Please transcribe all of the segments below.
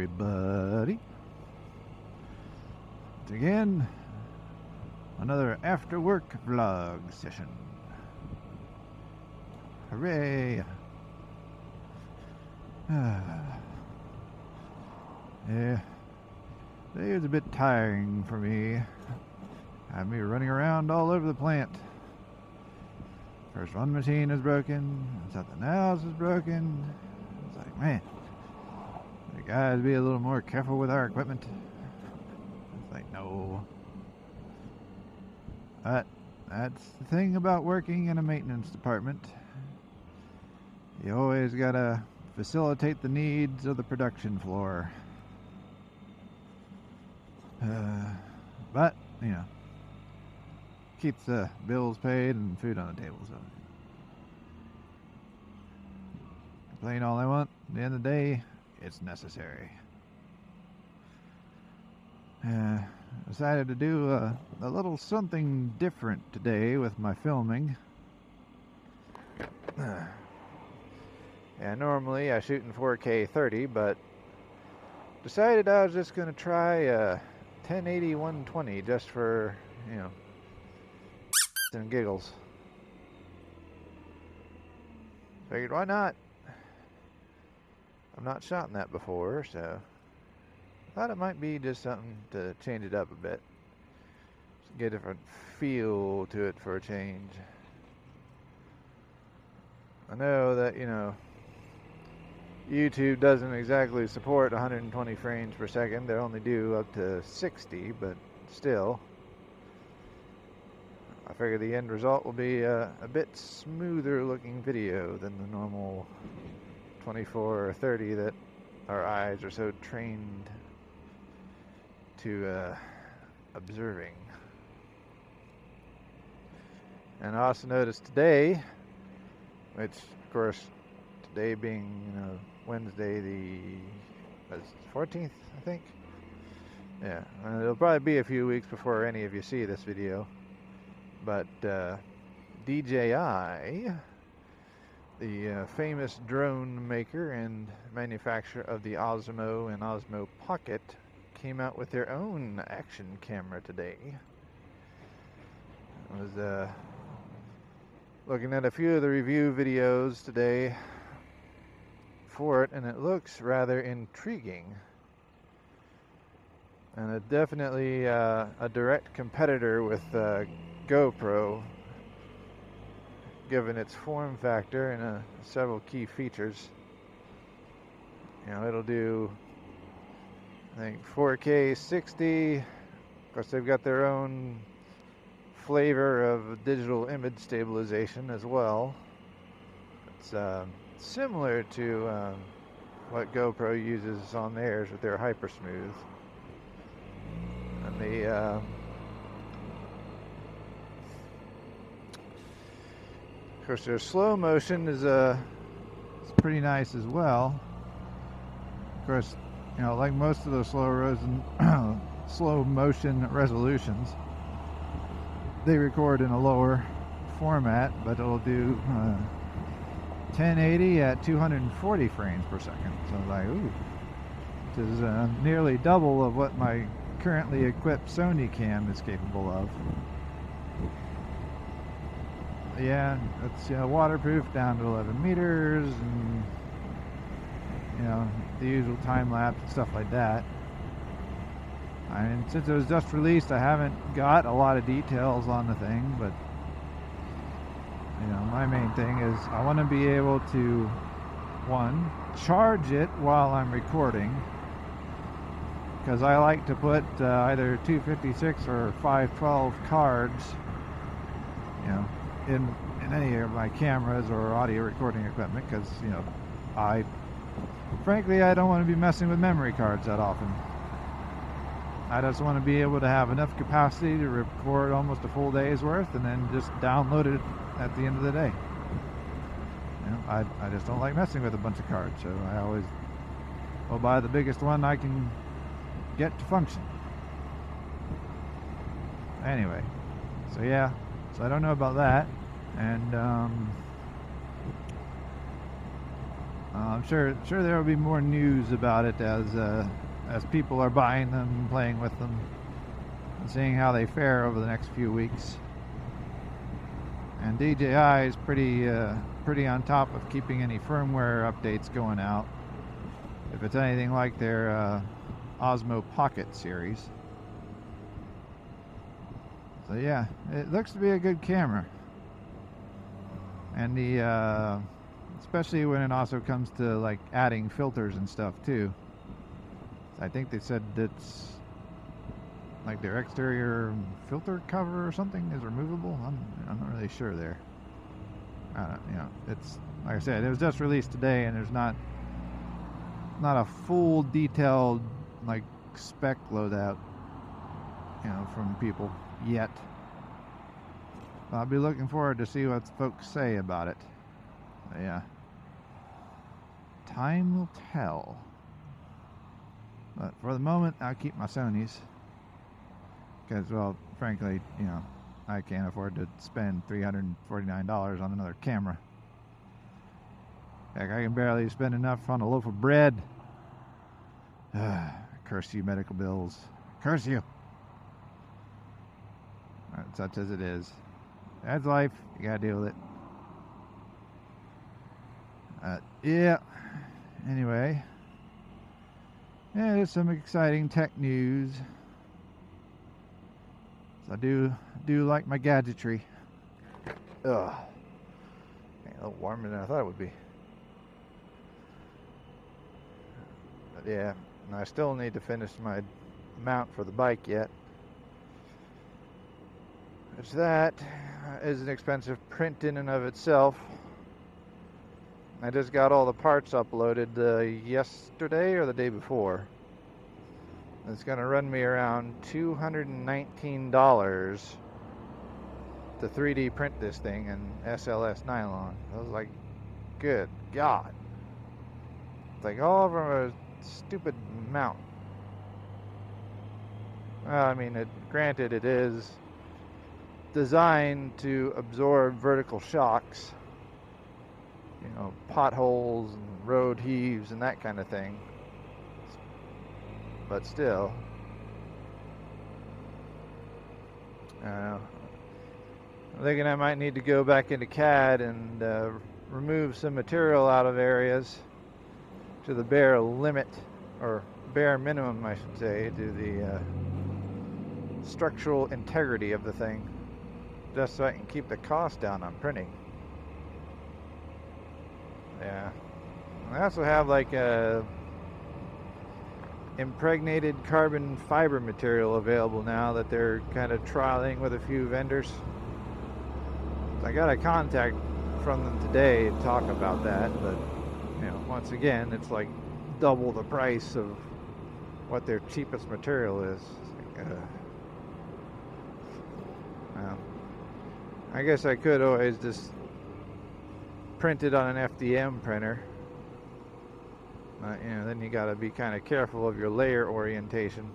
everybody. Once again, another after work vlog session. Hooray! Yeah, today was a bit tiring for me. Had me running around all over the plant. First one machine is broken, something else is broken. It's like, man, the guys be a little more careful with our equipment. It's like, no. But that's the thing about working in a maintenance department. You always gotta facilitate the needs of the production floor. But, you know, keeps the bills paid and food on the table, so. Complain all I want. At the end of the day, it's necessary. Decided to do a little something different today with my filming. Yeah, normally I shoot in 4K 30, but decided I was just going to try 1080 120 just for, you know, and giggles. Figured, why not? I've not shot in that before, so thought it might be just something to change it up a bit. Just get a different feel to it for a change. I know that, you know, YouTube doesn't exactly support 120 frames per second. They only do up to 60, but still, I figure the end result will be a bit smoother looking video than the normal 24 or 30 that our eyes are so trained to observing. And I also noticed today, which of course today being, you know, Wednesday the 14th, I think. Yeah, it'll probably be a few weeks before any of you see this video. But DJI, the famous drone maker and manufacturer of the Osmo and Osmo Pocket, came out with their own action camera today. I was looking at a few of the review videos today for it, and it looks rather intriguing. And it's definitely a direct competitor with GoPro, given its form factor and several key features. You know, it'll do, I think, 4K 60. Of course, they've got their own flavor of digital image stabilization as well. It's similar to what GoPro uses on theirs with their hyper smooth. And the of course, their slow motion is it's pretty nice as well. Of course, you know, like most of those slow motion resolutions, they record in a lower format, but it'll do 1080 at 240 frames per second. So like, ooh, which is nearly double of what my currently equipped Sony cam is capable of. Yeah, it's waterproof down to 11 meters, and you know, the usual time lapse and stuff like that. And since it was just released, I haven't got a lot of details on the thing, but you know, my main thing is I want to be able to, one, charge it while I'm recording, because I like to put either 256 or 512 cards, you know, in any of my cameras or audio recording equipment, because, you know, frankly, I don't want to be messing with memory cards that often. I just want to be able to have enough capacity to record almost a full day's worth and then just download it at the end of the day. You know, I just don't like messing with a bunch of cards, so I always will buy the biggest one I can get to function. Anyway, so yeah, so I don't know about that, and I'm sure there will be more news about it as people are buying them and playing with them and seeing how they fare over the next few weeks. And DJI is pretty on top of keeping any firmware updates going out, if it's anything like their Osmo Pocket series. So yeah, it looks to be a good camera, and the especially when it also comes to like adding filters and stuff too. I think they said that's like their exterior filter cover or something is removable. I'm not really sure there. I don't, you know, it's like I said, it was just released today, and there's not a full detailed like spec loadout, you know, from people yet. I'll be looking forward to see what folks say about it. But yeah, time will tell. But for the moment, I'll keep my Sonys because, well, frankly, you know, I can't afford to spend $349 on another camera. Heck, I can barely spend enough on a loaf of bread. Curse you, medical bills. Curse you. Such as it is. That's life. You gotta deal with it. Yeah. Anyway. Yeah, there's some exciting tech news. So I do like my gadgetry. Ugh. A little warmer than I thought it would be. But yeah, and I still need to finish my mount for the bike yet. Which that is an expensive print in and of itself. I just got all the parts uploaded yesterday or the day before. It's going to run me around $219 to 3D print this thing in SLS nylon. I was like, good God. It's like all from a stupid mount. Well, I mean, granted it is designed to absorb vertical shocks. You know, potholes and road heaves and that kind of thing. But still, I'm thinking I might need to go back into CAD and remove some material out of areas to the bare limit, or bare minimum I should say, to the structural integrity of the thing, just so I can keep the cost down on printing. Yeah. I also have like a impregnated carbon fiber material available now that they're kind of trialing with a few vendors. I got a contact from them today to talk about that, but you know, once again, it's like double the price of what their cheapest material is. I guess I could always just print it on an FDM printer. You know, then you got to be kind of careful of your layer orientation,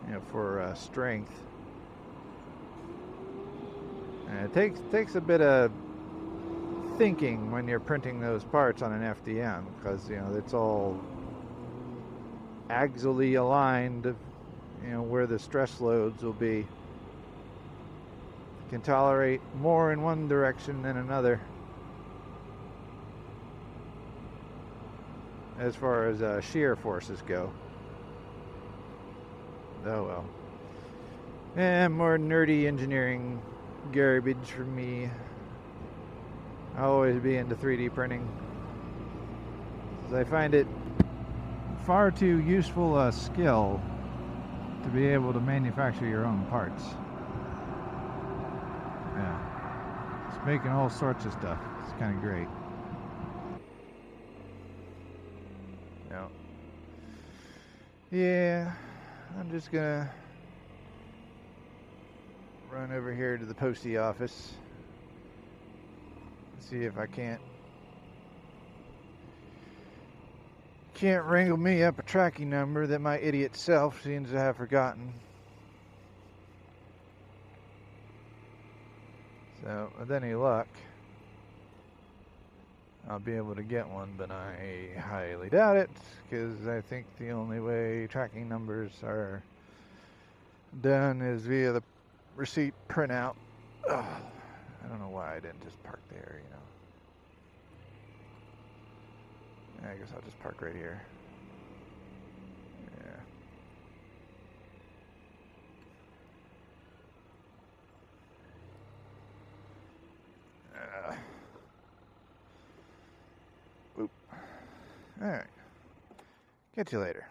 you know, for strength. And it takes a bit of thinking when you're printing those parts on an FDM, because you know it's all axially aligned, you know, where the stress loads will be. Can tolerate more in one direction than another as far as shear forces go. Oh well. And more nerdy engineering garbage for me. I'll always be into 3D printing, I find it far too useful a skill to be able to manufacture your own parts. Yeah, it's making all sorts of stuff. It's kind of great. Yeah, I'm just gonna run over here to the postie office, see if I can't wrangle me up a tracking number that my idiot self seems to have forgotten. So, with any luck, I'll be able to get one, but I highly doubt it, because I think the only way tracking numbers are done is via the receipt printout. Ugh, I don't know why I didn't just park there, you know. I guess I'll just park right here. Yeah. Oop. Alright. Catch you later.